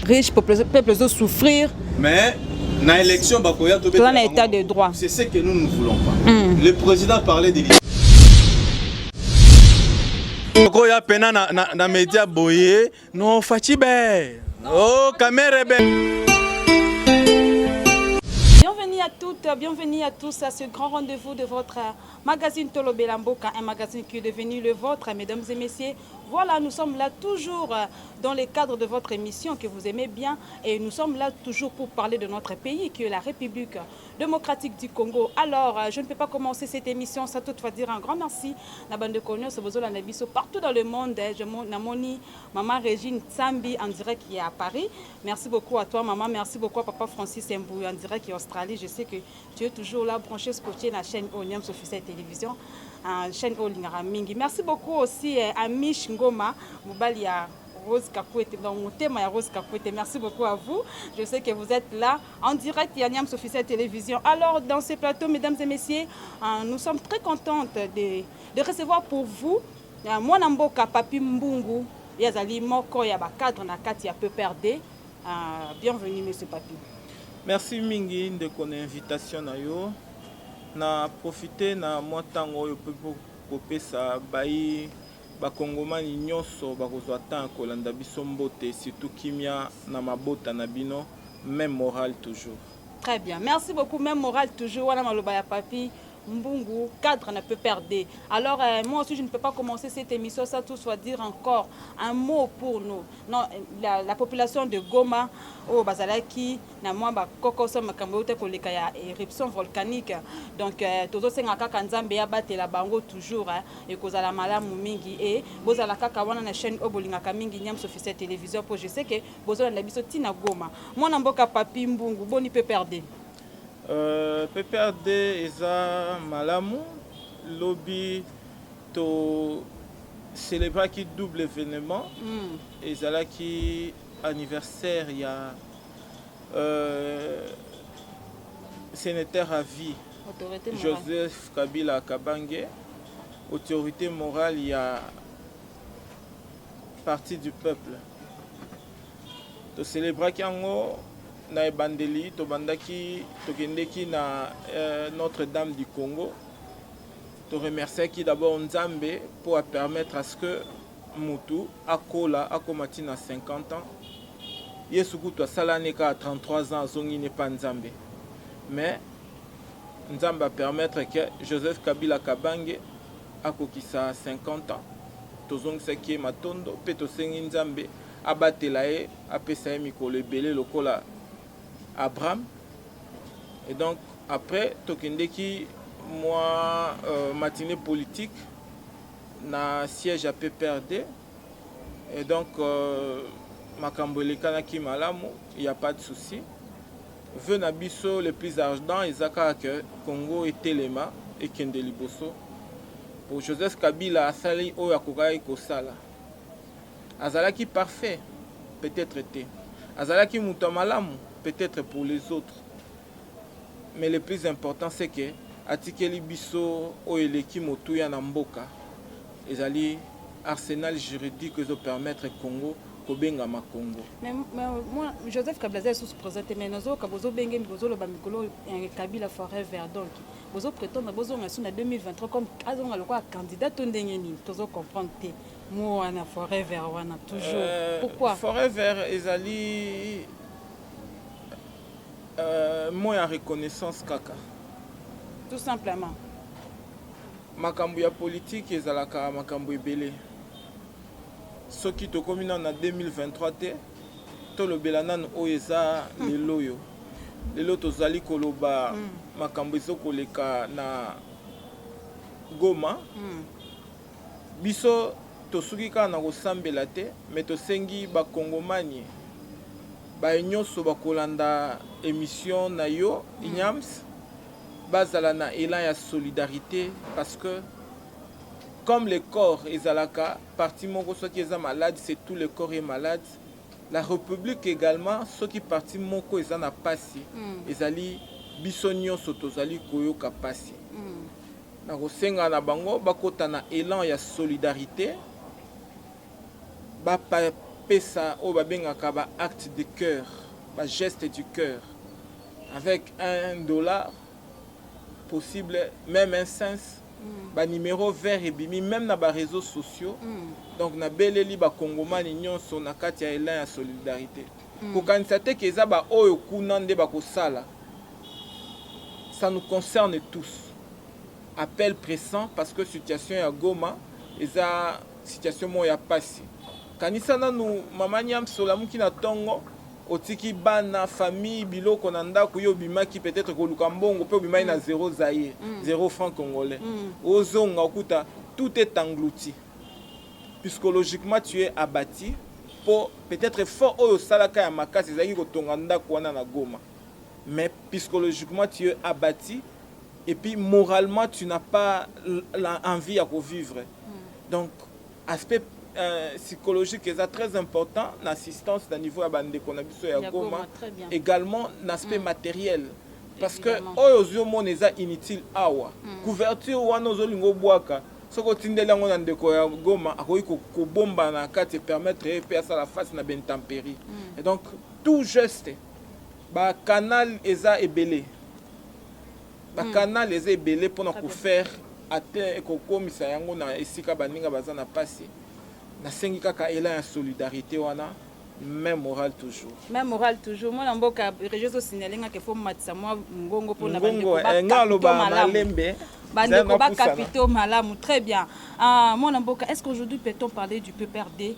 Riches, peuple de souffrir. Mais dans l'élection, c'est un état de droit. C'est ce que nous ne voulons pas. Le président parlait de l'État. Il y a peine dans les médias boyés. Non, Fatibe. Oh, caméra. Bienvenue à toutes, bienvenue à tous à ce grand rendez-vous de votre magazine Tolo Belamboka, un magazine qui est devenu le vôtre, mesdames et messieurs. Voilà, nous sommes là toujours dans le cadre de votre émission que vous aimez bien et nous sommes là toujours pour parler de notre pays qui est la République démocratique du Congo. Alors, je ne peux pas commencer cette émission sans toutefois dire un grand merci à la bande de Cognos, partout dans le monde. Je m'amoni Maman Régine Tsambi en direct qui est à Paris. Merci beaucoup à toi, maman. Merci beaucoup à papa Francis Mbou en direct qui est en Australie. Je sais que tu es toujours là branché scotché dans la chaîne Oniam Officielle Télévision. Chaîne Mingi. Merci beaucoup aussi à Mich Ngoma, Moubali à Rose Kakouete, dans mon thème à Rose Kakouete. Merci beaucoup à vous. Je sais que vous êtes là en direct à Niams Officielle Télévision. Alors, dans ce plateau, mesdames et messieurs, nous sommes très contentes de recevoir pour vous moi Namboka Papi Mbungu, Yazali Moko Yaba cadre na kati ya peu perdé. Bienvenue, monsieur Papi. Merci Mingi de ton invitation na yo. Na profiter na moi tango yo pour kopesa bai ba kongomani nyonso ba kozwa tan kolanda biso mbote surtout kimia na mabota na bino même moral toujours. Très bien. Merci beaucoup, même moral toujours wana maloba ya Papi Mbungu, cadre ne peut perdre. Alors, moi aussi, je ne peux pas commencer cette émission sans tout soit dire encore un mot pour nous. Non, la population de Goma, au Bazalaki, na moi, Koko Soma Kambote, koleka ya éruption volcanique. Donc, tous ces ngaka kanzambe ya bate la bango toujours, et kozala malamu mingi et bozala kaka wana na chaîne obolinga kamingi Niams Officielle Télévision pour je sais que bozala na biso tina Goma. Moi namboka Papi Mbungu, boni peut perdre. PPRD eza malamu lobby to célébrer qui double événement ezala qui anniversaire il y a sénateur à vie Joseph Kabila Kabange, autorité morale il y a parti du peuple to célébrer qui en na ebandeli to bandaki to kendeki na Notre-Dame du Congo to remercier qui d'abord Nzambe pour permettre à ce que mutu akola akomati na 50 ans Yesu kutu asalaneka à 33 ans zongi n'est pas Nzambe mais Nzambe a permettre que Joseph Kabila Kabange akokisa 50 ans to zongi saki matondo pe to sengi Nzambe abatela e apesa e mikolo ebele lokola Abraham. Et donc, après, Tokendeki, moi, matinée politique, na siège à PPRD. Et donc, Makamboleka Naki Malamu, il n'y a pas de souci. Venabiso, le plus ardent, Isaka que Congo et Telema et Kendeliboso. Pour Joseph Kabila, Asali Oyakurai Kosala. Azalaki parfait, peut-être été. Azalaki Mutamalamu. Peut-être pour les autres. Mais le plus important, c'est que Atikeli Bisso Oeleki Motuya Namboka, ezali arsenal juridique qui permettre Congo Kobenga ma Congo. Mais moi, Joseph Kabila est sous-présenté, mais nous avons Bozo Bengen, Bozo Lobamikolo, et Kabila Forever. Donc, Bozo prétend que Bozo en 2023 comme candidat Tondengeni. Nous comprendre. Moi, on a Forever, on a toujours. Pourquoi Forever, ezali. Moi en reconnaissance kaka tout simplement makambo ya politique ezalaka makambo ebele soki tokomi na 2023 te tolobela nanu oyo eza lelo oyo lelo tozali koloba makambo ezokoleka na Goma. Biso tosuki kaka na kosambela te, me tosengi bakongomani nyonso bakolanda émission na yo Inyams bazala na élan ya solidarité, parce que comme le corps ezalaka parti moko soki eza malade, c'est tout le corps est malade. La République également soki parti moko eza na pasi ezali biso nyonso tozali koyoka pasi. Na kosenga na bango bakota na élan ya solidarité, pesa o babengaka ba acte de cœur, ba geste du cœur, avec $1 possible, même un cent, ba numéro vert et bimi, même na ba réseaux sociaux. Donc na beleli ba kongomani nyonso na kati ya élan ya solidarité. Kokanisa te keza ba oyo kuna nde bakosala. Ça nous concerne tous. Appel pressant parce que situation ya Goma eza situation mo ya pasi. Kanisa nanu mama Nyamso lamuki na tongo otiki bana famille biloko na ndako yo bimaki peut-être koluka mbongo pe bimai na 0 zaïre, 0 franc congolais. Ozonga okuta tout est englouti. Psychologiquement tu es abattu pour peut-être fort oyo salaka ya makasi ezaki kotonga ndako wana na Goma. Mais psychologiquement tu es abattu et puis moralement tu n'as pas l'envie à revivre. Donc aspect psychologique est très important, l'assistance au niveau de Bandekonabiso et Goma, également l'aspect matériel. Parce que oyo mon eza inutile awa. Couverture wana ozolingo boaka. Soko tindela ngona ndeko ya Goma akoyi ko bomba na kati permettre pe à la face na ben tempérie. Et donc tout geste ba canal eza ebelé. Ba canal eza ebelé pour nous faire atteindre kokomisa yango na esika baninga baza na pasi. Na sengi kaka élan ya solidarité wana, même moral toujours. Même moral toujours. Moi namboka réseau signalinga ke faut matisa moi ngongo pour na bandeko ba capitaux malamu. Très bien. Moi namboka, est-ce qu'aujourd'hui peut-on parler du PPRD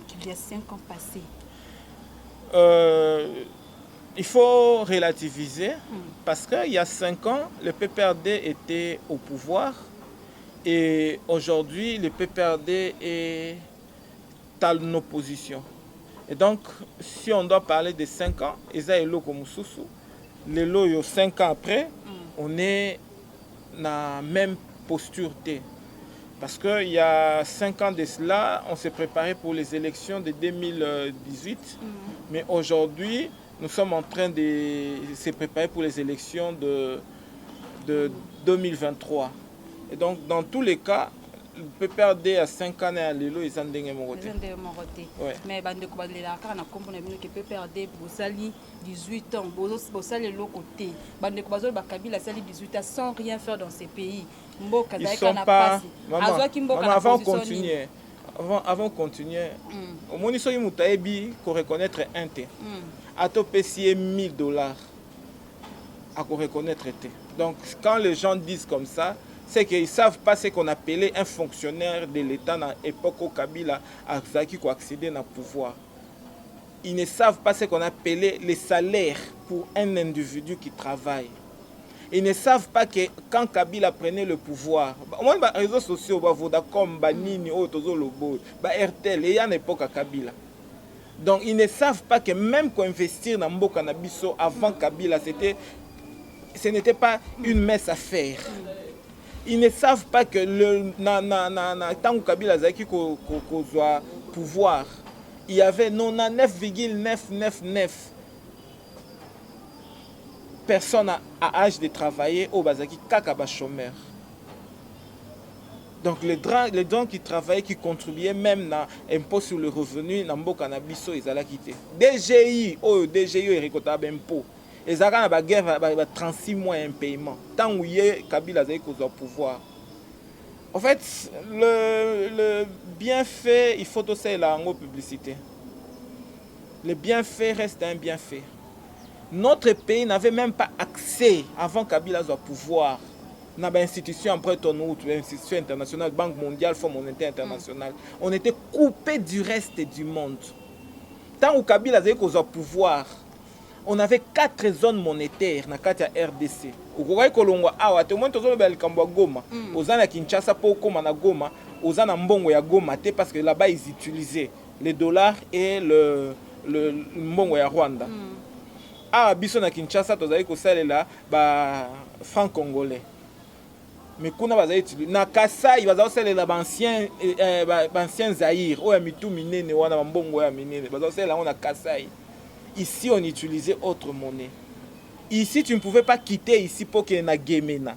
qu'il y a 5 ans passés? Il faut relativiser parce qu'il y a 5 ans, le PPRD était au pouvoir. Et aujourd'hui, le PPRD est dans nos positions. Et donc, si on doit parler de 5 ans, les 5 ans après, on est dans la même posture. Parce qu'il y a 5 ans de cela, on s'est préparé pour les élections de 2018. Mais aujourd'hui, nous sommes en train de se préparer pour les élections de 2023. Et donc, dans tous les cas, le PPRD à 5 ans à l'élo, ils ont des morotés. Mais bande ko balela ka na kombo na bino ke PPRD bosali 18 ans, bosali le côté. Bande ko bazol ba Kabila sali 18 ans sans rien faire dans ces pays. Mboka zaika na pasi. Azwaki mboka na avant continuer. Avant continuer, au moins ils ont taebi ko reconnaître un té. A to payer $1000 à ko reconnaître té. Donc quand les gens disent comme ça, c'est qu'ils ne savent pas ce qu'on appelait un fonctionnaire de l'État dans l'époque où Kabila a accédé au pouvoir. Ils ne savent pas ce qu'on appelait les salaires pour un individu qui travaille. Ils ne savent pas que quand Kabila prenait le pouvoir, les réseaux sociaux, Vodacom, Nini, RTL, il y a une époque à Kabila. Donc ils ne savent pas que même qu'on investir dans Mboka Nabiso avant Kabila, ce n'était pas une messe à faire. Ils ne savent pas que tant que Kabila a pouvoir, il y avait 99,999 personnes à âge de travailler au Bazaki Kakaba chômeur. Donc les gens qui travaillaient, qui contribuaient même à l'impôt sur le revenu, Namboka Nabiso, ils allaient quitter. DGI est récoltable impôt. Les Arabes ont guerre 36 mois un paiement. Tant que Kabila a au pouvoir. En fait, le bienfait, il faut aussi la publicité. Le bienfait reste un bienfait. Notre pays n'avait même pas accès, avant Kabila au pouvoir, dans les institutions en Bretton Woods, l'institution internationale, Banque mondiale, Fonds monétaire international. On était coupé du reste du monde. Tant que Kabila a au pouvoir, on avait 4 zones monétaires na kati ya RDC. Okokai kolongwa awa te moins tozolo ba likambo ya Goma. Oza na Kinshasa po koma na Goma, oza na mbongo ya Goma te parce que là-bas ils utilisaient les dollars et le mbongo ya Rwanda. Awa biso na Kinshasa tozali kosalela ba franc congolais. Mais kuna bazali na Kasai bazali kosalela ba ancien Zaïre oya mitu minene wana mbongo ya minene bazali kosalela na Kasai. Ici, on utilisait autre monnaie. Ici, tu ne pouvais pas quitter ici pour qu'il y ait une Gemena.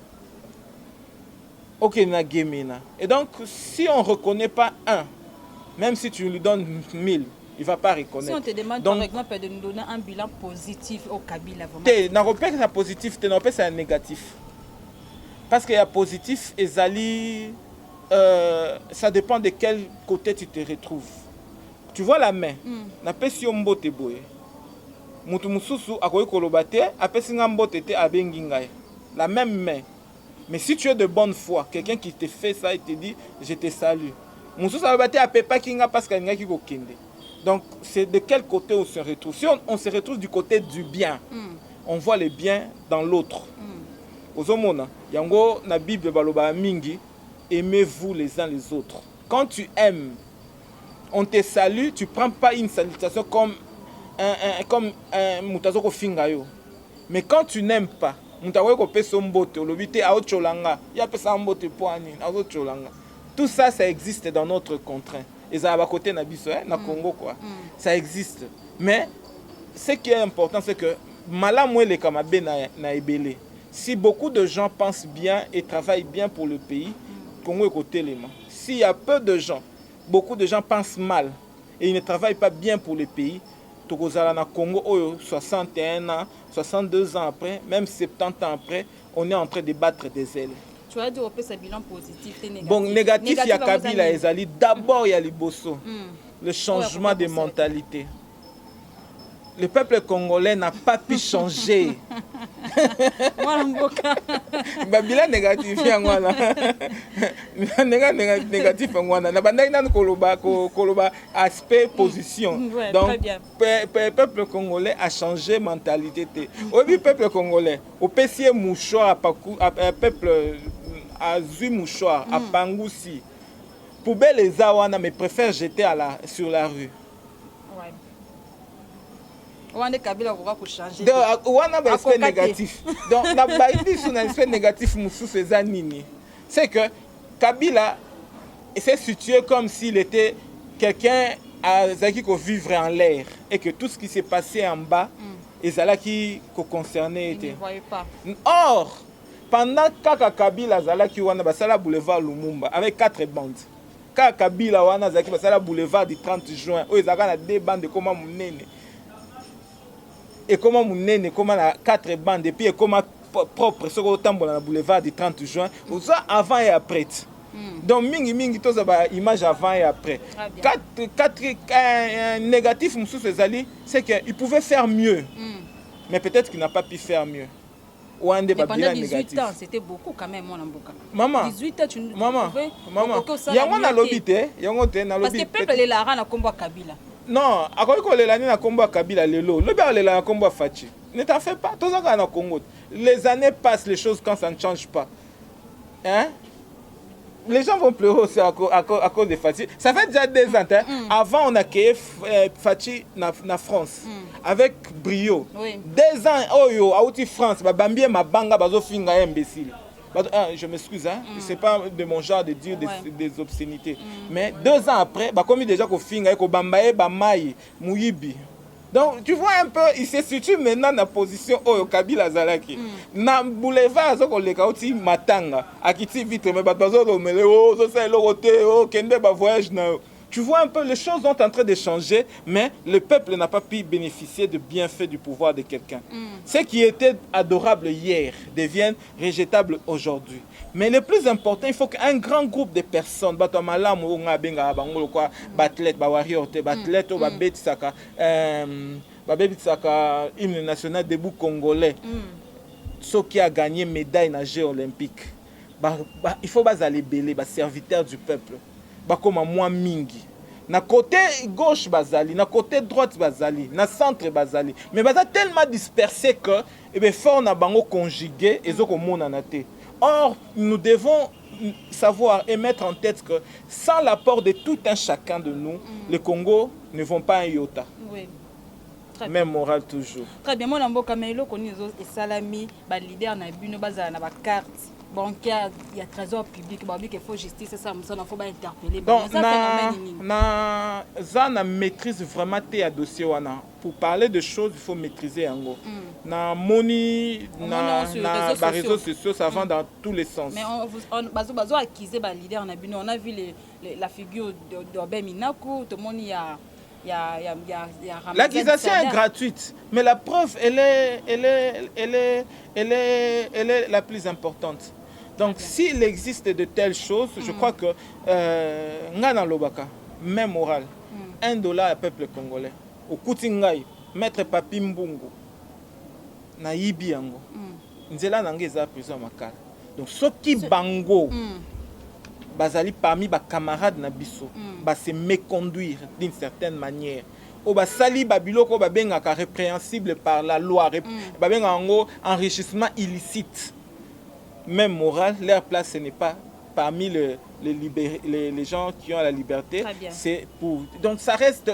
Ok, une Gemena. Et donc, si on ne reconnaît pas un, même si tu lui donnes 1000, il ne va pas reconnaître. Si on te demande, donc, par exemple, de nous donner un bilan positif au Kabila, c'est positif, c'est négatif. Parce qu'il y a positif et Zali, ça dépend de quel côté tu te retrouves. Tu vois la main. Na pesi mbote boye. Mutu mususu akoyi koloba te apesi nga mbote te abengi ngai. La même main. Mais si tu es de bonne foi, quelqu'un qui te fait ça et te dit je te salue. Mususu aloba te apepa kinga parce que nga ki kokende. Donc c'est de quel côté on se retrouve. Si on se retrouve du côté du bien, on voit le bien dans l'autre. Ozomona yango na Bible baloba mingi, aimez-vous les uns les autres. Quand tu aimes, on te salue, tu ne prends pas une salutation comme un moutazoko fingayo. Mais quand tu n'aimes pas, tout ça, ça existe dans notre contraint. Et ça va côté na biso, na Congo quoi. Ça existe. Mais ce qui est important, c'est que malamoué kamabe na ebele. Si beaucoup de gens pensent bien et travaillent bien pour le pays, Congo est côté les mains. S'il y a peu de gens, beaucoup de gens pensent mal et ils ne travaillent pas bien pour le pays. Tokozala na Congo, 61 ans, 62 ans après, même 70 ans après, on est en train de battre des ailes. Tu as dit que c'est un bilan positif et négatif. Bon, négatif, il y a Kabila et Zali. D'abord, il y a Liboso. Le changement de mentalité. Le peuple congolais n'a pas pu changer. Bilan négatif, il y a négatif. Koloba aspect position. Donc, le peuple congolais a changé de mentalité. Le peuple congolais, au PCA mouchoir, le peuple a vu mouchoir, à Pangoussi. Poubelle les awana, mais préfère jeter sur la rue. On est Kabila pour changer. Donc, on a un aspect négatif. Donc, on a un aspect négatif c'est que Kabila s'est situé comme s'il était quelqu'un qui vivre en l'air et que tout ce qui s'est passé en bas, et ça là qui concernait était. Or, pendant que Kabila Zalaki wana basala boulevard Lumumba avec 4 bandes. Quand Kabila wana Zalaki basala boulevard du 30 juin, où ils avaient 2 bandes de comment munene. Et comment munene, comment 4 bandes et puis comment propre sur autant dans le boulevard du 30 juin, avant et après. Donc mingi tous ça image avant et après. 4 négatifs c'est qu'il pouvait faire mieux. Mais peut-être qu'il n'a pas pu faire mieux. Mais pendant 18 ans, c'était beaucoup quand même, mon amboka. Maman, 18 ans, tu ne maman, il y a un lobité, il y a un lobité. Parce que le peuple est là, na combo Kabila. Non, à quoi qu'on est na combo Kabila lelo, le peuple est là na combo Fachi. Ne t'en fais pas, tous en Congo. Les années passent, les choses quand ça ne change pas. Hein? Les gens vont pleurer aussi à cause de Fachi. Ça fait déjà 2 ans. Hein? Avant, on a créé Fachi na France. Avec brio. Oui. 2 ans, oh yo, à France, Bambie ma banga bazo finga imbécile. Je m'excuse, hein? C'est pas de mon genre de dire des obscénités. Mais 2 ans après, comme déjà qu'on finga, qu'on bambaye, bamaye, mouyibi. Donc, tu vois un peu, il se situe maintenant dans la position où Kabila Zalaki. Dans le boulevard, il y a Matanga, Akiti Vitre, mais voyage. Tu vois un peu, les choses sont en train de changer, mais le peuple n'a pas pu bénéficier de bienfaits du pouvoir de quelqu'un. Ce qui était adorable hier devienne rejetable aujourd'hui. Mais le plus important, il faut qu'un grand groupe de personnes, hymne national debout congolais, ceux qui a gagné médaille dans les Jeux olympiques, il faut aller belé, serviteur du peuple. Comme moi mingi na côté gauche bazali, na côté droite bazali, na centre bazali, mais baza tellement dispersé que fort na bango conjugué ezoko mona na te. Or nous devons savoir et mettre en tête que sans l'apport de tout un chacun de nous, le Congo ne vont pas un iota. Oui. Même moral toujours. Très bien, mon ambo kamelo koni zo esalami ba leader na bino bazala na ba carte bancaire, il y a trésor public, ba il faut justice ça on faut ba interpeller. Donc na za maîtrise vraiment tes dossier wana. Pour parler de choses, il faut maîtriser yango. Na moni na réseaux sociaux ça va dans tous les sens. Mais on bazo accuser ba leader na bino, on a vu la figure d'Obé Minaku, tout le monde l'accusation est gratuite, mais la preuve, elle est la plus importante. Donc, s'il existe de telles choses, je crois que Ngana Lobaka, même moral, $1 au peuple congolais, au Koutingaï, Maître Papi Mbungu, na Yibi Yango, Nzela Nangeza prison makala. Donc, ce qui bango, bazali parmi ba camarades na biso ba se méconduire d'une certaine manière o ba sali babiloko ba bengaka répréhensible par la loi ba bengango enrichissement illicite. Même moral, leur place ce n'est pas parmi les gens qui ont la liberté, c'est pour donc ça reste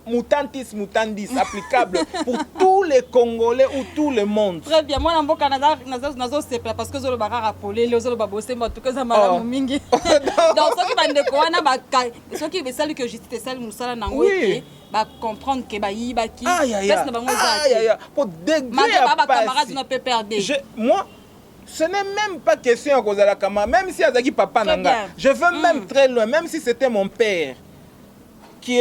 mutandis applicable pour tous les Congolais ou tout le monde. Très bien, moi dans Canada nazo c'est parce que zo le barara rapolé les zo ba bosser en tout cas ça m'a mingi. Donc ceux qui bande ko wana ba ceux qui veulent saluer que justice sale musala nango et ba comprendre que ba yiba ki parce que bango za pour degré ba camarade ne peut perdre. Moi ce n'est même pas question à cause de la camarade, même si azaki papa nanga. Je veux même très loin, même si c'était mon père qui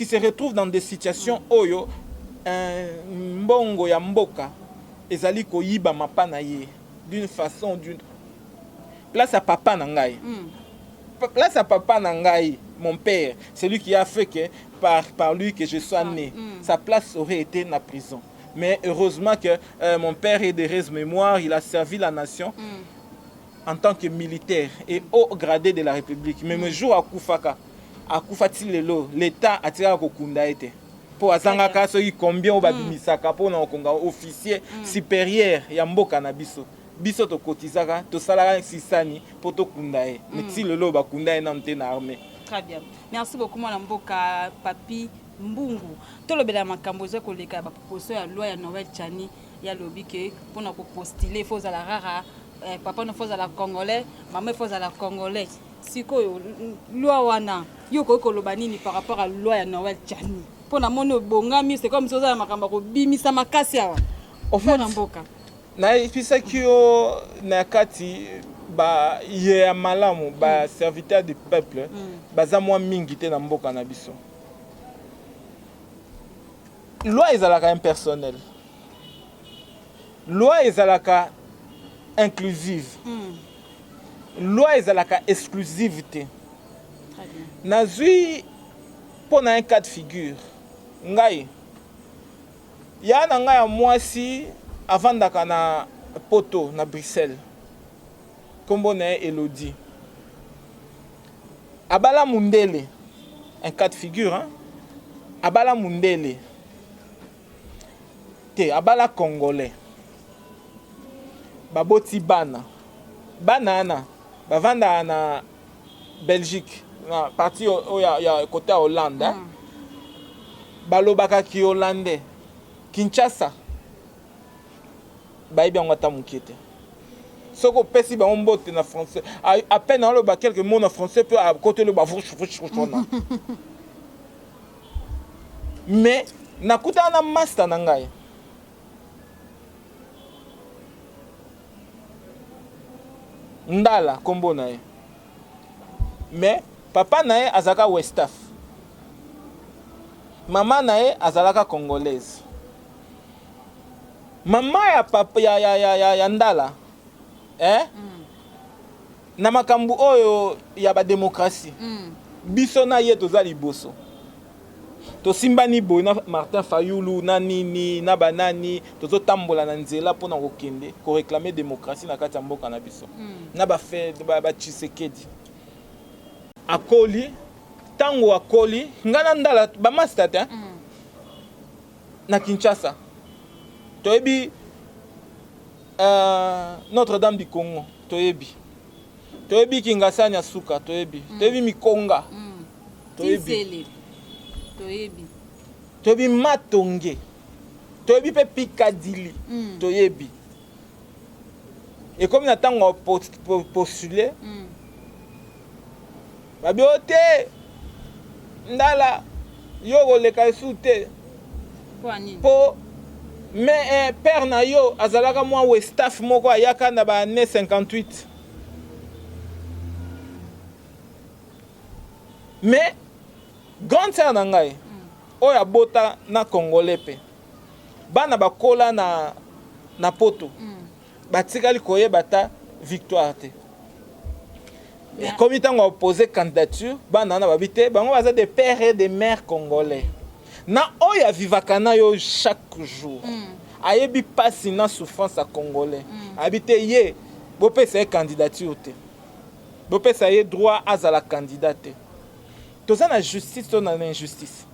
se retrouve dans des situations oyo mbongo ya mboka ezali ko yiba mapa na ye d'une façon ou d'une place à papa nangai. Place à papa nangai, mon père, c'est lui qui a fait que par lui que je sois né. Sa place aurait été la prison. Mais heureusement que mon père est de heureuse mémoire, il a servi la nation en tant que militaire et haut gradé de la République. Mais le jour à Koufaka, akufati lelo l'état atira kokunda ete po azanga kaso yi combien obabimisaka po na okonga officier supérieur ya mboka na biso to kotizaka to salaka sisani po to kunda e mais lelo bakunda na mte na armée. Très bien, merci beaucoup mwana mboka Papi Mbungu tolobela makambo zo koleka ba proposition ya loi ya Noël Tchani ya lobby que pour na ko postuler faut za la rara papa no faut za la congolais maman faut za la congolais. Sikoyo loi wana yoko koloba nini par rapport à loi ya Noël Tchani pona mono bongami c'est comme soza makamba ko bimisa makasi awa ofona mboka na ipisa kio na kati ba ye malamu ba serviteur du peuple baza mwa mingi te na mboka na biso. Loi ezalaka impersonnelle, loi ezalaka inclusive, loi ezalaka exclusivité. Nazui pour un cas de figure ngai ya na ngai mwasi avant d'aka na poto na Bruxelles kombo na Elodie abala mundele, un cas de figure hein? Abala mundele te abala congolais baboti bana banana bavanda na Belgique na parti o ya côté Hollande balobaka ki hollandais Kinshasa bayibi yango ata mokie te soki opesi bango mbote na français à peine aloba quelques mots na français mpe côté loba wana mais nakutana na master na ngai ndala kombo na ye mais papa na ye azalaka Westaf, mama na ye azalaka congolaise. Mama ya papa ya ndala na makambu oyo ya ba démocratie biso na ye toza liboso to simbani boy na Martin Fayulu na nini na banani tozo tambola na nzela pona kokende ko réclamer démocratie na kati ya mboka na biso na ba fait ba Tshisekedi akoli tango akoli ngana ndala ba master te na Kinshasa toyebi Notre-Dame du Congo toyebi Kingasani Asuka toyebi Mikonga toyebi Matonge toyebi pe Piccadilly toyebi et comme na tango postuler babiote ndala yo leka sute po mais père na yo azalaka mwa we staff moko ayaka na ba année 58 mais grande sœur na ngai oyo abota na congolais pe bana bakola na poto batikali koyeba ta victoire te comme ils ont opposé candidature, bango baza des pères et des mères congolais. Na oya vivakana yo chaque jour. Ayebi pasi na souffrance à congolais. Habite ye, bopé sa candidature te. Bopé sa ye droit à la candidate. Tout ça na justice, tout na injustice.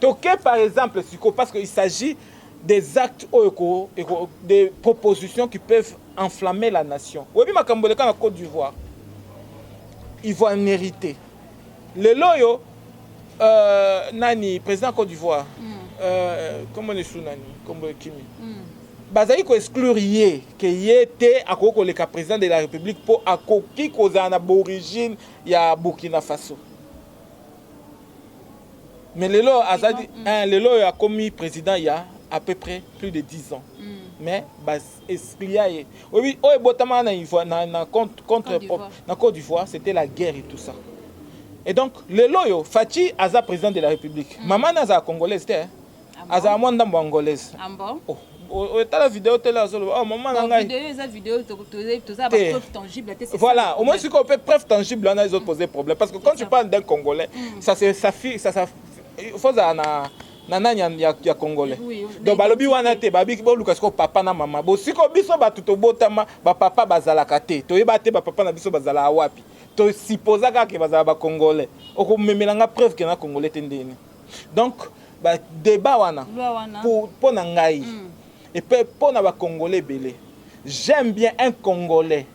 Toké par exemple, parce qu'il s'agit des actes des propositions qui peuvent enflammer la nation. Oyebi makambole kana Côte d'Ivoire. Ils vont mériter. Le loyo, nani, président Côte d'Ivoire, comment est-ce nani, comme Kimi, bazaï ko exclure yé, que yé était à koko le président de la République pour à koki kozana d'origine ya Burkina Faso. Mais le loyo a commis président il y a à peu près plus de 10 ans. Mais oui, contre la Côte d'Ivoire, c'était la guerre et tout ça. Et donc, le loyo, Fachi Aza président de la République. Maman Aza congolaise, Aza Mwanda angolaise. Oh, t'as la vidéo, t'es là, oh maman Nanga. Voilà, au moins si on peut preuve tangible, on a les autres posé problème. Parce que quand tu parles d'un Congolais, ça faut nana ya congolais. Donc balobi wana te babi bo lukasko papa na mama. Bo siko biso batuto botama ba papa bazala kate. To yeba te ba papa na biso bazala wapi. To supposa ka ke bazala ba congolais. Oko memelanga preuve ke na congolais tendeni. Donc ba débat wana pour na ngai. Et puis pour na ba congolais belé. J'aime bien un congolais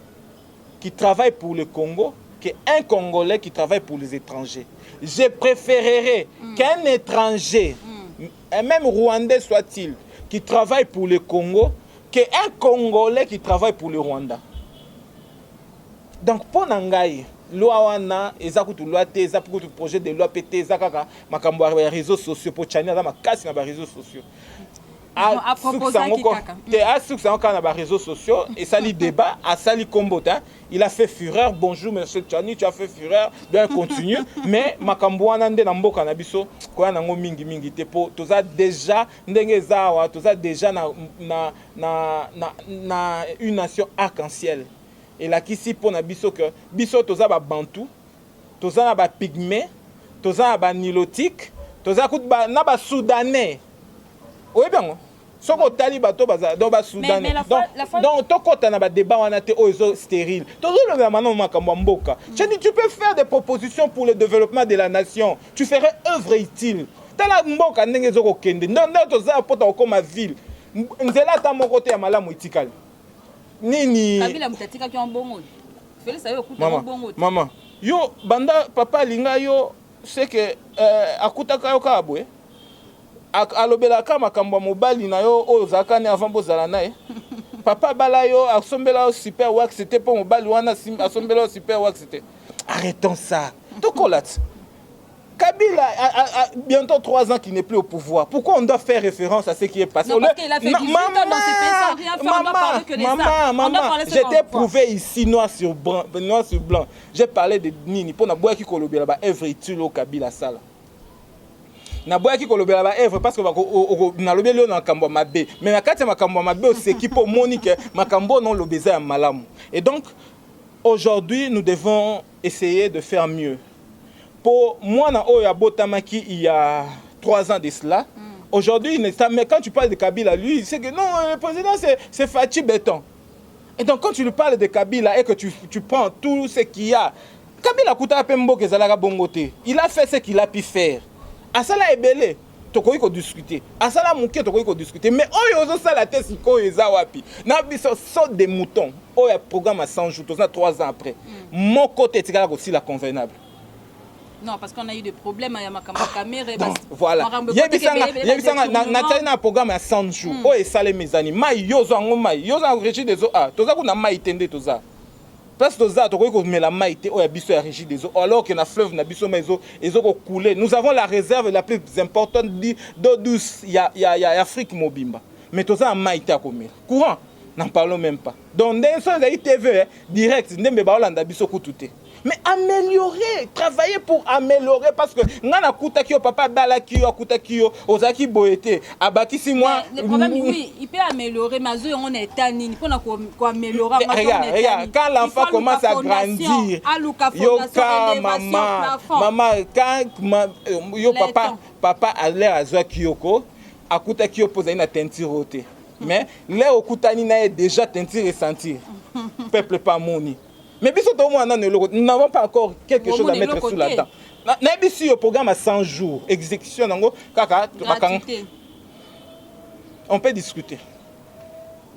qui travaille pour le Congo qu'un congolais qui travaille pour les étrangers. Je préférerais qu'un étranger, même rwandais soit-il, qui travaille pour le Congo, qu'un Congolais qui travaille pour le Rwanda. Donc, pour Nangaï, loi wana, ezakutu loi te, ezakutu projet de loi pété, ezakaka, makambo ya réseaux sociaux, pour Tchani, ma casse na ba réseaux sociaux. À réseaux sociaux, et ça, le débat, à ça, il a fait fureur. Bonjour, monsieur Tchani, tu as fait fureur. Bien, continue. Mais, Makambouana, Nambo Kanabiso, quoi, Nango Mingi Mingi, Tepo, tout ça déjà, Ndengezawa, tout ça déjà, une nation arc-en-ciel. Et là, qui si pour Nabiso, que Biso, tout ça, Bantou, tout ça, Pygmée, tout ça, Nilotique, tout ça, Soudanais. Oui, bien. Soko tali bato baza do ba soudanais. Donc to kota na ba débat wana te ozo stérile. Tozo le maintenant makambo mboka. Tu peux faire des propositions pour le développement de la nation. Tu ferais œuvre utile. Tala mboka ndenge zoko kende. Non toza pota okoma ville. Nzela ta moko te ya malamu itikali. Nini Kabila mutatika ki mbongo. Félix ayo kuta mbongo. Maman, yo banda papa linga yo c'est que akutaka yo kabwe. Alobela kama makambo mobali na yo ozaka ne avant bozala na papa bala yo asombela super wax c'était pour mobali wana asombela super wax c'était arrêtons ça tokolat Kabila a bientôt 3 ans qu'il n'est plus au pouvoir. Pourquoi on doit faire référence à ce qui est passé? Non, parce qu'il a fait 18 ans dans ces pays sans rien faire, on doit parler que les maman, j'étais prouvé ici noir sur blanc. J'ai parlé de Nini pour na boya ki kolobela ba œuvre utile au Kabila sala. Na boya ki kolobela ba œuvre parce que na lobelo na makambo mabe. Mais na kati makambo mabe c'est qui pour monique makambo non lobeza ya malamu. Et donc aujourd'hui nous devons essayer de faire mieux. Pour moi, il y a 3 ans de cela. Aujourd'hui, mais quand tu parles de Kabila, lui, il sait que non, le président, c'est Fachi Béton. Et donc, quand tu lui parles de Kabila et que tu prends tout ce qu'il y a Kabila kuta pembo ke zalaka bongote. Il a fait ce qu'il a pu faire. Asala ebele. Tokoki ko discuter. Asala muke tokoki ko discuter. Mais oyo ozo sala te siko eza wapi. Na biso saut des moutons. Oyo programme à 100 jours, 3 ans après. Mon côté tikala ko si la convenable. Non, parce qu'on a eu des problèmes avec ma caméra. Voilà. Yebisanga na programme à 100 jours. Oyo esale mes amis. Mai yozo ngo mai. Yozo régime des eaux. Ah, toza ko na mai tende toza. Parce que toza tokoki ko mela mai te oyo biso ya régime des eaux. Alors que na fleuve na biso maizo ezoko couler. Nous avons la réserve la plus importante d'eau douce. Il y a Afrique mobimba. Mais toza mai te akomela. Courant, n'en parlons même pas. Donc dans ça TV direct ndembe ba olanda biso kututé. Mais améliorer, travailler pour améliorer parce que ngana kuta kio papa bala kio kuta kio ozaki boete abaki si moi le problème oui il peut améliorer mais on est tanine pour ko améliorer regarde quand l'enfant commence à grandir yoka maman quand yo papa a l'air azwa kioko akuta kio posa ina teinture ote mais là okutani na déjà teinture et sentir peuple pas moni. Mais nous n'avons pas encore quelque chose à mettre sur la table. Nous au programme à 100 jours, exécution, on peut discuter.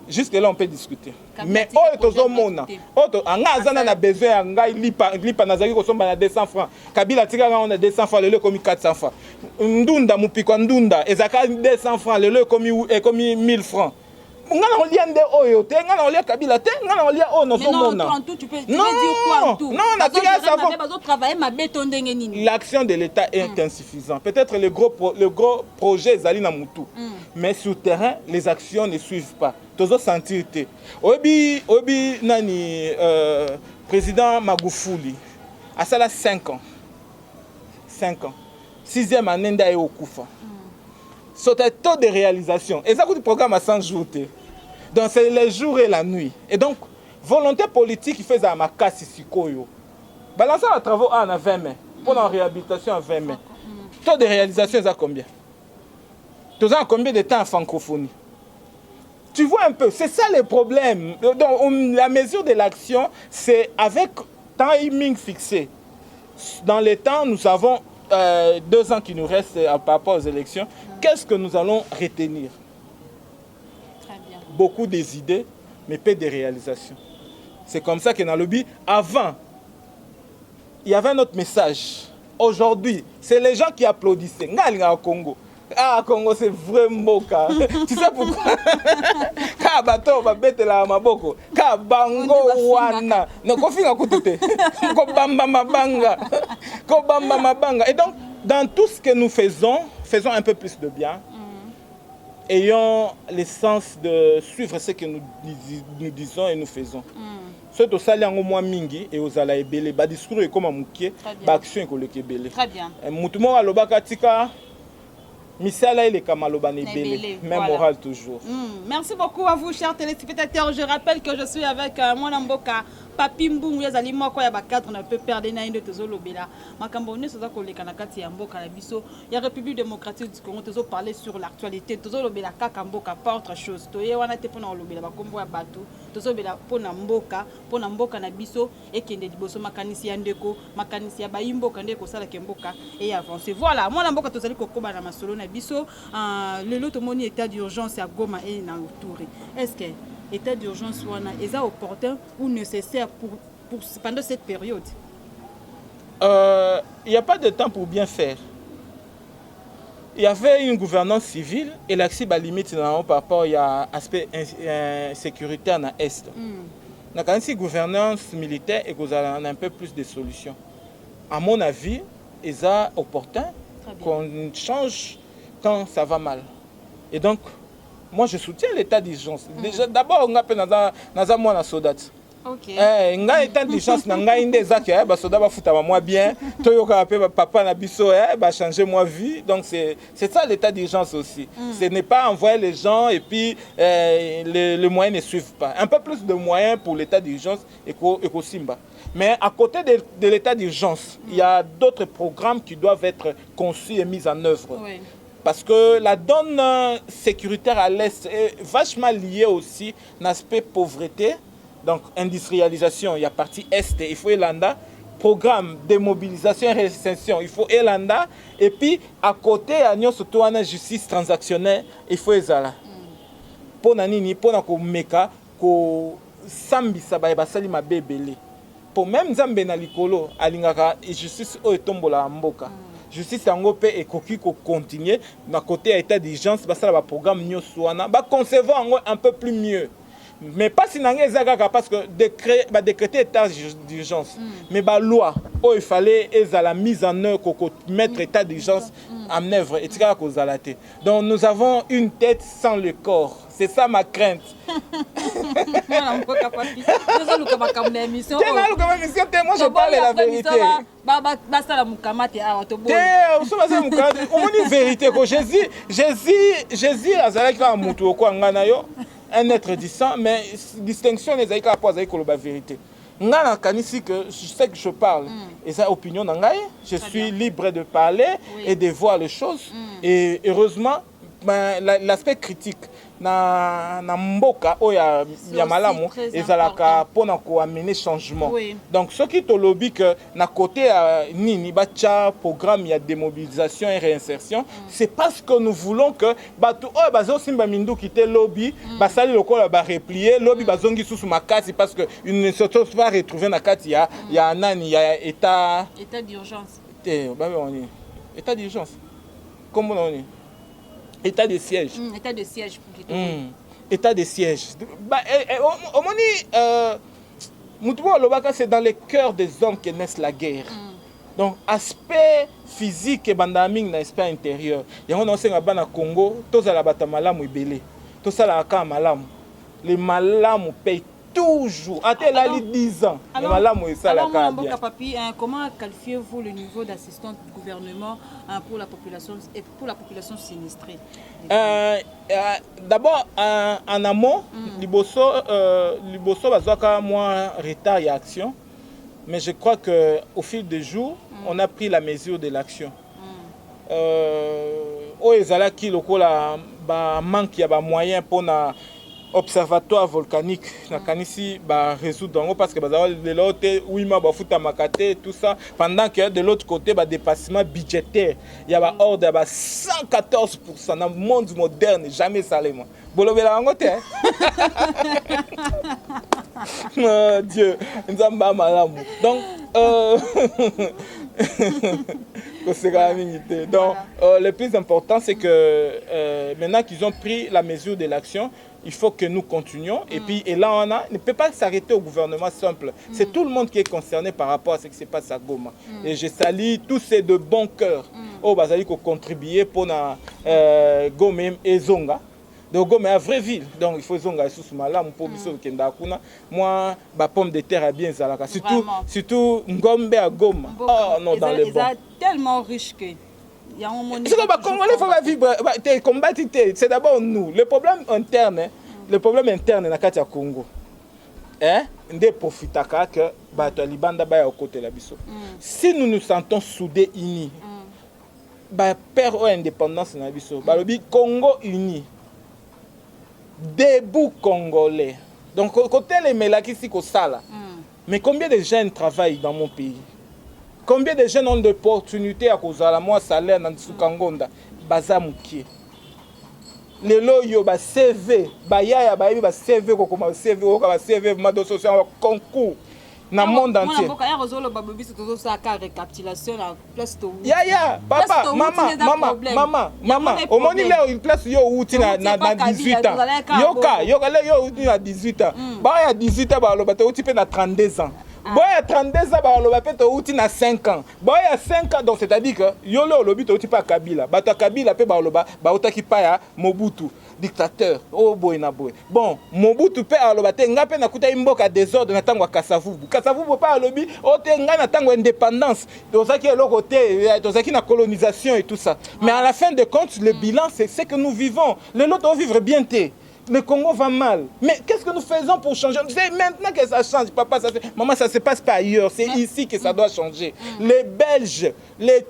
Jusque là, on peut discuter. Mais on a besoin de 200 francs. Kabila on a 200 francs, le comme 400 francs. Ndunda mupiko ndunda, ezaka 200 francs, le comme 1000 francs. Tu peux dire quoi tout? L'action de l'État est insuffisante. Peut-être le gros projet Zalina Moutou. Mais sur le terrain, les actions ne suivent pas. Tu as senti. Obi nani président Magufuli a ça 5 ans. 5 ans. 6e année d'ailleurs au Koufa. Sur un taux de réalisation. Et ça coûte le programme à 100 jours. Donc c'est les jours et la nuit. Et donc, volonté politique qui fait à ma casse ici. Balancer les travaux à 20 mai. Pour la réhabilitation à 20 mai. Taux de réalisation, c'est combien? Tu as combien de temps en francophonie? Tu vois un peu, c'est ça le problème. Donc, la mesure de l'action, c'est avec timing fixé. Dans les temps, nous avons 2 ans qui nous restent par rapport aux élections. Qu'est-ce que nous allons retenir? Beaucoup des idées, mais peu de réalisations. C'est comme ça que dans le lobby, avant, il y avait un autre message. Aujourd'hui, c'est les gens qui applaudissaient. Au Congo. Ah, Congo, c'est vraiment cas. Tu sais pourquoi? Ka bato ba betela maboko. Ka bango wana. No kofinga kutute. Ko bamba mabanga. Ko bamba mabanga. Et donc, dans tout ce que nous faisons un peu plus de bien. Ayons l'essence de suivre ce que nous disons et nous faisons. C'est au salaire au moins mingi et aux ala ebele ba discours et comme amukie ba action ko le kebele. Très bien. Mutumo alobaka tika misala ile kamaloba ne ebele même moral toujours. Merci beaucoup à vous chers téléspectateurs. Je rappelle que je suis avec mon amboka Papi Mbungu yazali moko ya ba cadre na peut perdre na inde tozo lobela makambo ne soza koleka na kati ya mboka na biso ya République démocratique du Congo tozo parler sur l'actualité tozo lobela kaka mboka pas autre chose to ye wana te pona lobela ba kombo ya bato tozo bela pona mboka na biso ekende liboso makanisi ya ndeko makanisi ya bayimboka ndeko sala ke mboka et avancer. Voilà moi na mboka tozali kokoba na masolo na biso le lot moni état d'urgence à Goma et na Touré. Est-ce que état d'urgence est opportun ou nécessaire pour pendant cette période? Il n'y a pas de temps pour bien faire. Il y avait une gouvernance civile et l'accès à limite par rapport à l'aspect sécuritaire dans l'Est. Dans la gouvernance militaire, et qu'on a un peu plus de solutions. À mon avis, il est opportun qu'on change quand ça va mal. Et donc, moi, je soutiens l'état d'urgence. Déjà, d'abord, on a fait dans un soldat. Ok. On a état d'urgence, on a une des actes, les soldats vont foutre moi bien. Toyoka papa na biso, va changer moi vie. Donc, c'est ça l'état d'urgence aussi. Ce n'est pas envoyer les gens et puis les moyens ne suivent pas. Un peu plus de moyens pour l'état d'urgence et Simba. Mais à côté de l'état d'urgence, il y a d'autres programmes qui doivent être conçus et mis en œuvre. Oui. Parce que la donne sécuritaire à l'Est est vachement liée aussi à l'aspect pauvreté, donc industrialisation. Il y a partie Est, il faut l'anda, programme de mobilisation et réinsertion, il faut elanda et puis à côté à nyo surtout en justice transactionnelle, il faut ezala. Pour nini pour na ko meka ko sambisa ba basali mabebele. Pour même Nzambe na likolo alingaka justice o etombola mboka. Justice yango pe ekoki ko continuer na côté à état d'urgence basala ba programme nyoso wana ba concevoir yango un peu plus mieux. Mais pas si nangé ezaka parce que décréter état d'urgence. Mais ba loi oh il fallait la mise en œuvre ko mettre état d'urgence en œuvre et tika ko zalate. Donc nous avons une tête sans le corps. C'est ça ma crainte. Moi je parle la vérité. Jésus un être disant, mais distinction les aïka pas avec la vérité. Ngana kanisi que je sais que je parle et ça opinion nangai, je suis libre de parler et de voir les choses et heureusement l'aspect critique na mboka oya ya malamu ezalaka pona ko amener changement. Donc ce qui te lobby que na côté nini bacha programme ya démobilisation et réinsertion, c'est parce que nous voulons que batu oya bazo simba mindu kite lobby basali lokola ba replier lobby bazongi susu makati parce que ils ne se trouvent pas retrouver na kati ya nani ya état d'urgence. État d'urgence. Comment on dit? État de siège. État de siège plutôt. État de siège. Au moins, c'est dans le cœur des hommes que naissent la guerre. Donc, aspect physique et bandaming na aspect intérieur. Il y a un ancien au Congo, tous la bata malamu ibele. Tous la ka malamu. Les malamu payent toujours. Attends là, les 10 ans. Les malamu et ça la ka bien. Comment qualifiez-vous le niveau d'assistance du gouvernement pour la population sinistrée? D'abord, en amont, Liboso bazwaka moins retard et action. Mais je crois qu'au fil des jours, on a pris la mesure de l'action. Ezalaki lokola ba manque ya ba moyen pour na observatoire volcanique na kanisi ba résoudre parce que bazala de l'autre oui ma ba futa makate tout ça pendant que de l'autre côté ba dépassement budgétaire il y a ba ordre ba 114% dans le monde moderne jamais salé bolobela ngo te mon Dieu nzamba malamu donc donc le plus important c'est que maintenant qu'ils ont pris la mesure de l'action, il faut que nous continuions. Et puis, et là, on ne peut pas s'arrêter au gouvernement simple. C'est tout le monde qui est concerné par rapport à ce qui se passe à Goma. Et je salue tous ces de bon cœur qui ont contribué pour Goma et Zonga. Donc Goma est une vraie ville. Donc il faut Zonga sous malam pour biso kenda kuna. Moi, ma pomme de terre est bien zalaka. Surtout Ngombe à Goma. Oh non, dans les bons. Tellement riche que c'est comme il faut vivre combattre, c'est d'abord nous. Le problème interne na kati ya Congo. Nde profitaka que bato libanda ba ya côté la biso. Si nous nous sentons soudés unis, ba père indépendance na biso, ba lobi Congo uni. Debout congolais. Donc côté les melaki si ko sala. Mais combien de jeunes travaillent dans mon pays? Combien de jeunes ont d'opportunités à cause de la moi salaire dans Sukangonda bazamuki. Les loyo ba CV, ba yaya ba yebi ba CV ko koma CV ko ba CV ma do social concours na monde entier. Mona boka ya rozolo ba bobiso tozo sa ka récapitulation la place to. Ya papa mama omoni leo une place yo uti na 18 ans. Yoka leo uti na 18 ans. Ba ya 18 ans ba lo ba te uti pe na 32 ans. Boya 32 ans ba lo ba pe to uti na 5 ans. Boya 5 ans donc c'est-à-dire que yo le lobi to uti pa Kabila. Ba to Kabila pe ba lo ba utaki pa ya Mobutu dictateur. Oh boy na boy. Bon, Mobutu pe alo ba te nga pe na kuta imboka désordre na tango Kasavubu. Kasavubu pa lobi o te nga na tango indépendance. Tozaki eloko te, tozaki na colonisation et tout ça. Mais à la fin de compte le bilan c'est ce que nous vivons. Les autres vivre bien te. Le Congo va mal. Mais qu'est-ce que nous faisons pour changer? C'est maintenant que ça change. Papa, maman, ça ne se passe pas ailleurs. C'est ici que ça doit changer. Les Belges,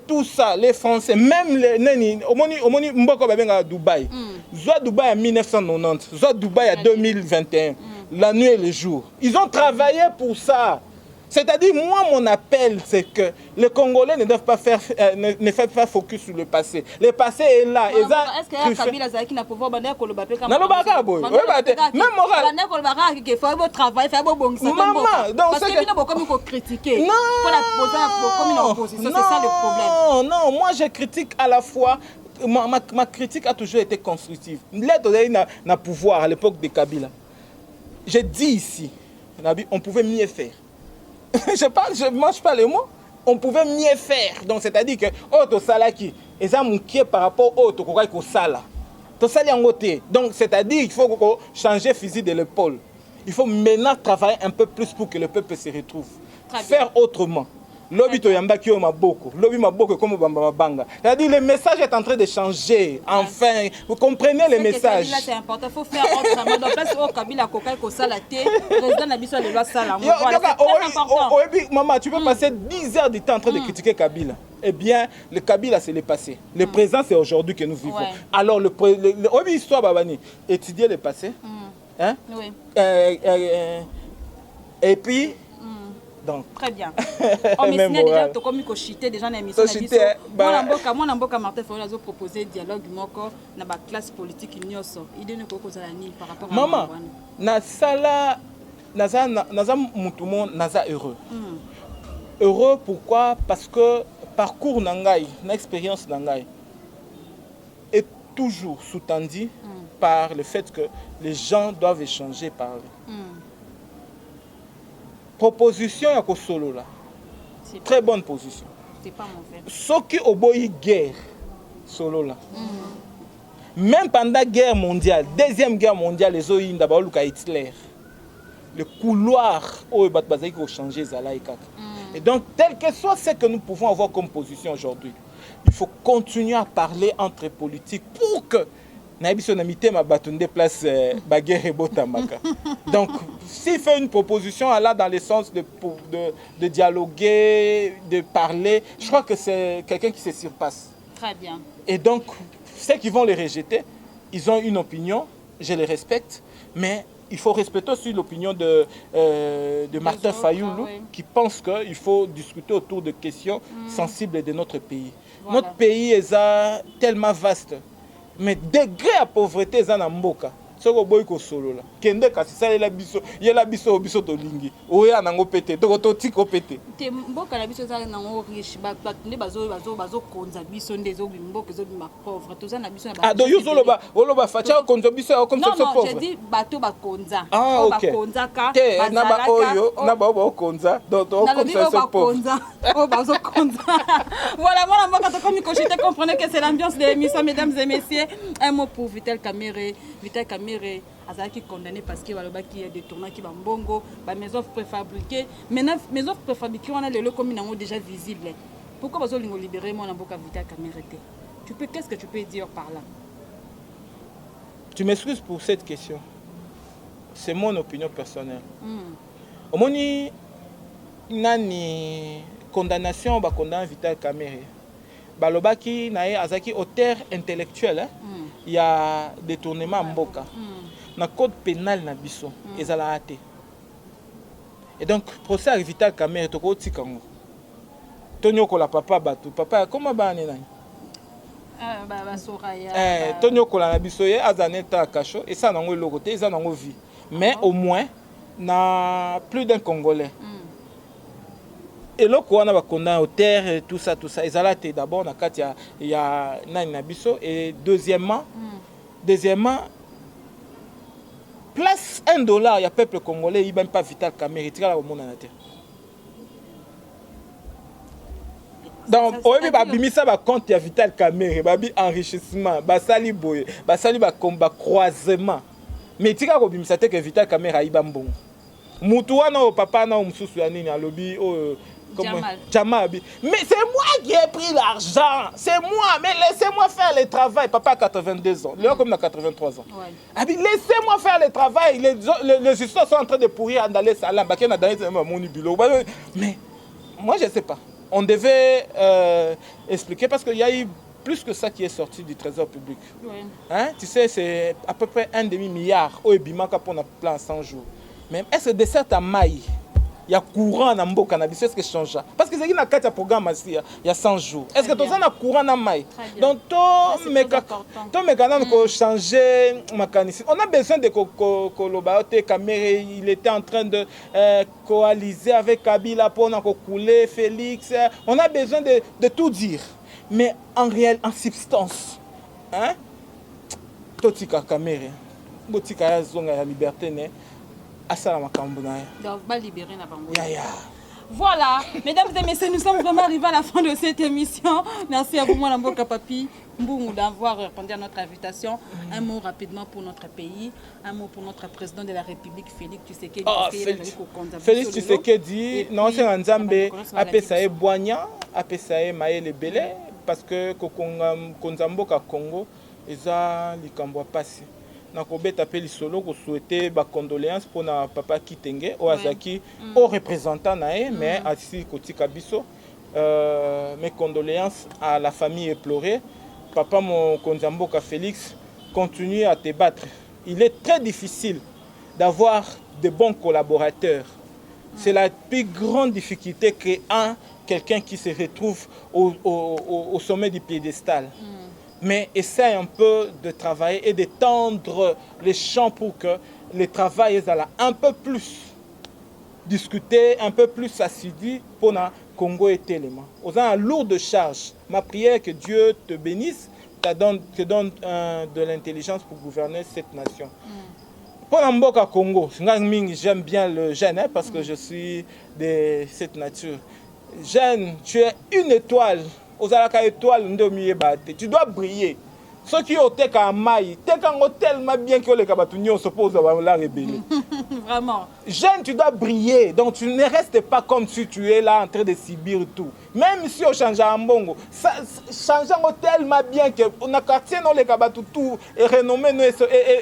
tout ça, les Français, même les Neni, Omoni Mboko Babenga à Dubaï. Soit Dubaï en 1990, soit Dubaï en 2021. La nuit et le jour. Ils ont travaillé pour ça. C'est-à-dire, moi, mon appel, c'est que les Congolais ne doivent pas faire, ne faire pas focus sur le passé. Le passé est là. Est-ce qu'il y a Kabila Zaki n'a pas pouvoir bander pour le papier comme non, même moral. Bander pour le bagarre qui fait un travail, fait un bon ça. Maman, donc parce que nous beaucoup nous critiquer. Non. Pour la poser comme une opposition, c'est ça le problème. Non, moi je critique à la fois. Ma critique a toujours été constructive. L'aide n'a pouvoir à l'époque de Kabila. J'ai dit ici, on pouvait mieux faire. Je ne mange pas les mots. On pouvait mieux faire. Donc, c'est-à-dire que, oh, salaki, et ça mouquet par rapport au autre, qu'on sala. Donc, c'est-à-dire qu'il faut changer physique de l'épaule. Il faut maintenant travailler un peu plus pour que le peuple se retrouve. Faire autrement. Lobby to yamba ki o maboko, lobby maboko comme bamba banga. C'est-à-dire le message est en train de changer. Enfin, vous comprenez le message. Là c'est important, il faut faire autrement. Donc place au Kabila kokai ko salaté, président na biso le loi sala. Voilà, c'est important. Maman, tu peux passer 10 heures de temps en train de critiquer Kabila. Eh bien, le Kabila c'est le passé. Le présent c'est aujourd'hui que nous vivons. Alors le histoire babani, étudier le passé. Hein? Oui. Et puis donc. Très bien. On me signale déjà que comme il chité déjà dans l'émission. Moi Namboka Martin Fayulu a proposé dialogue moko na ba classe politique nyoso. Idée ne ko kozala ni par rapport à maman. Na sala naza mutumo naza heureux. Heureux pourquoi? Parce que parcours nangai, na expérience nangai est toujours sous-tendu par le fait que les gens doivent échanger, parler. Proposition ya solo là. Très bonne position. C'est pas mon fait. Ce qui oboyi guerre solo là. Même pendant la guerre mondiale, deuxième guerre mondiale, les oyi d'abord Luka Hitler. Le couloir où bazaki ko changer zala et kaka. Et donc tel que soit ce que nous pouvons avoir comme position aujourd'hui, il faut continuer à parler entre politiques pour que Nabiso Namité ma batunde place baguerre et botamaka. Donc, s'il fait une proposition, elle a dans le sens de dialoguer, de parler, je crois que c'est quelqu'un qui se surpasse. Très bien. Et donc, ceux qui vont les rejeter, ils ont une opinion, je les respecte, mais il faut respecter aussi l'opinion de Martin Fayulu, qui pense qu'il faut discuter autour de questions sensibles de notre pays. Voilà. Notre pays est tellement vaste. Mais degré à pauvreté est en mboka. Soko boy ko solo la. Kende kasi ça la biso, yela biso to lingi. Oya nango pété, to tiko pété. Te mboka la biso za nango riche, ba ne bazo konza biso ndezo mboka zo ma pauvre. To za na biso na ba. Ah do yo solo ba, oloba facha konza biso comme ça pauvre. Non, j'ai dit bato ba konza. Ah OK. Ba konza ka. Te na ba oyo, na ba ba konza. Donc comme ça c'est pauvre. Oh bazo konza. Voilà, moi la mboka to comme cochité, comprenez que c'est l'ambiance de l'émission mesdames et messieurs. Un mot pour Vital Kamerhe. Vital Kamerhe Azaki condamné parce que voilà qui est détourné qui va mbongo, ba mes offres préfabriquées. Maintenant mes offres préfabriquées on a le comme ils déjà visible. Pourquoi bazo lingo libérer moi na mboka Vital Kamerhe? Qu'est-ce que tu peux dire par là? Tu m'excuses pour cette question. C'est mon opinion personnelle. Omoni nani condamnation ba condamné Vital Kamerhe. Balobaki nae azaki auteur intellectuel il y a détournement mboka na code pénal na biso ezala ate. Et donc procès à Vital Kamerhe to ko tikango tonyo ko la papa batu papa comment ba nani ba soraya tonyo ko la na biso ye azaneta kacho et ça nango lokote eza nango vie mais au moins na plus d'un Congolais. Et là, on a condamné au terre, tout ça, ils ont été d'abord, il y a Nani Nabiso. Et deuxièmement, place $1, il y a peuple congolais, il n'y a même pas Vital Kamerhe, il y a au monde en terre. Donc, on a mis ça compte, il y a Vital Kamerhe, il y a enrichissement, il y a combat, croisement. Mais il y a que Vital Kamerhe, il y a bon. Moutoua, papa, Moussou, Alobi, Jamal. Mais c'est moi qui ai pris l'argent. C'est moi. Mais laissez-moi faire le travail. Papa a 82 ans. Léon comme a 83 ans. Ouais. Laissez-moi faire le travail. Les histoires sont en train de pourrir dans les salons. Mais moi, je ne sais pas. On devait expliquer parce qu'il y a eu plus que ça qui est sorti du trésor public. Ouais. Hein? Tu sais, c'est à peu près $1,5 milliard au Ebimaka pour un plan 100 jours. Mais est-ce que de cette maille Il y a courant dans le cannabis, est-ce que change? Parce que c'est une carte programme il y a 100 jours. Est-ce que tu as un courant dans maille? Donc, tout mécanisme pour changer mécanisme. On a besoin de collaborer. Caméré, il était en train de coaliser avec Kabila pour couler Félix. On a besoin de tout dire. Mais en réel, en substance, hein? Totika Caméré, Botika Zonga la liberté, ne? Donc, va libérer la bambou. Voilà, mesdames et messieurs, nous sommes vraiment arrivés à la fin de cette émission. Merci à vous, Mwanamboka Papi, Mbou, d'avoir répondu à notre invitation. Un mot rapidement pour notre pays, un mot pour notre président de la République, Félix Tshisekedi. Félix Tshisekedi, non, c'est un Nzambe, Apesae Boigna, Apesae Maël Belé, parce que Konzamboka Congo, ils ont likambo passé. Nakobeta pe lisolo ko souhaiter ba condoléances pour na papa Kitenge o azaki au représentant nae mais asi kotika biso mes condoléances à la famille éplorée. Papa mon Konzamboka Félix, continue à te battre. Il est très difficile d'avoir de bons collaborateurs. C'est la plus grande difficulté que quelqu'un qui se retrouve au sommet du piédestal. Mais essaye un peu de travailler et de tendre les champs pour que le travail soit un peu plus discuté, un peu plus assidu pour le Congo et Téléma. Aux une lourde charge. Ma prière que Dieu te bénisse, te donne de l'intelligence pour gouverner cette nation. Pour le Congo, j'aime bien le jeune parce que je suis de cette nature. Jeune, tu es une étoile. Tu dois briller. Ceux qui ont été à Maï, tellement bien que les Kabatunions s'opposent à la rébellion. Vraiment. Jeune, tu dois briller. Donc tu ne restes pas comme si tu es là en train de subir tout. Même si on change en bongo, changeons tellement bien que on a quartier dans les Kabatou tout et renommer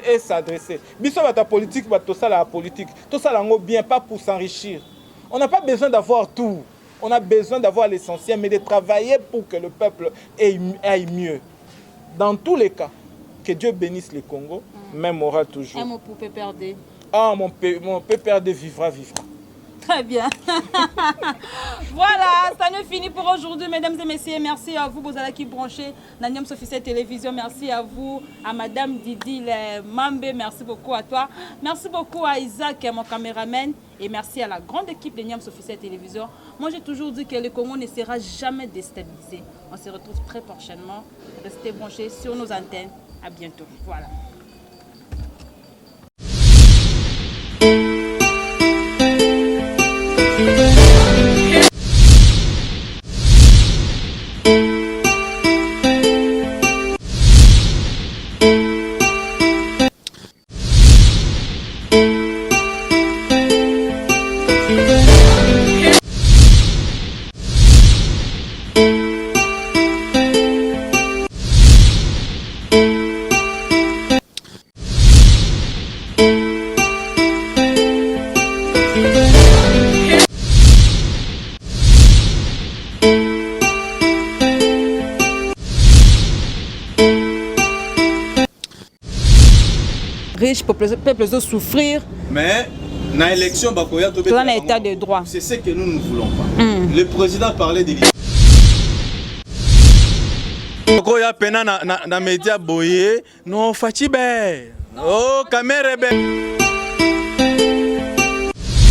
et s'adresser. Bisous à ta politique, tout ça la politique. Tout ça là bien, pas pour s'enrichir. On n'a pas besoin d'avoir tout. On a besoin d'avoir l'essentiel, mais de travailler pour que le peuple aille mieux. Dans tous les cas, que Dieu bénisse le Congo, même moral toujours. Un mot pour PPRD. Ah, mon PPRD vivra. Très bien. Voilà, ça nous finit pour aujourd'hui, mesdames et messieurs. Merci à vous, Bozala qui branchez Nanyam Officiel Télévision. Merci à vous, à Madame Didi Mambe. Merci beaucoup à toi. Merci beaucoup à Isaac, mon caméraman. Et merci à la grande équipe de Niams Officiel Télévision. Moi, j'ai toujours dit que le Congo ne sera jamais déstabilisé. On se retrouve très prochainement. Restez branchés sur nos antennes. À bientôt. Voilà. Riches, peuples de souffrir. Mais dans l'élection, dans l'état de droit. C'est ce que nous ne voulons pas. Le président parlait de Koya pena na média boye no fachibe. Oh, caméra.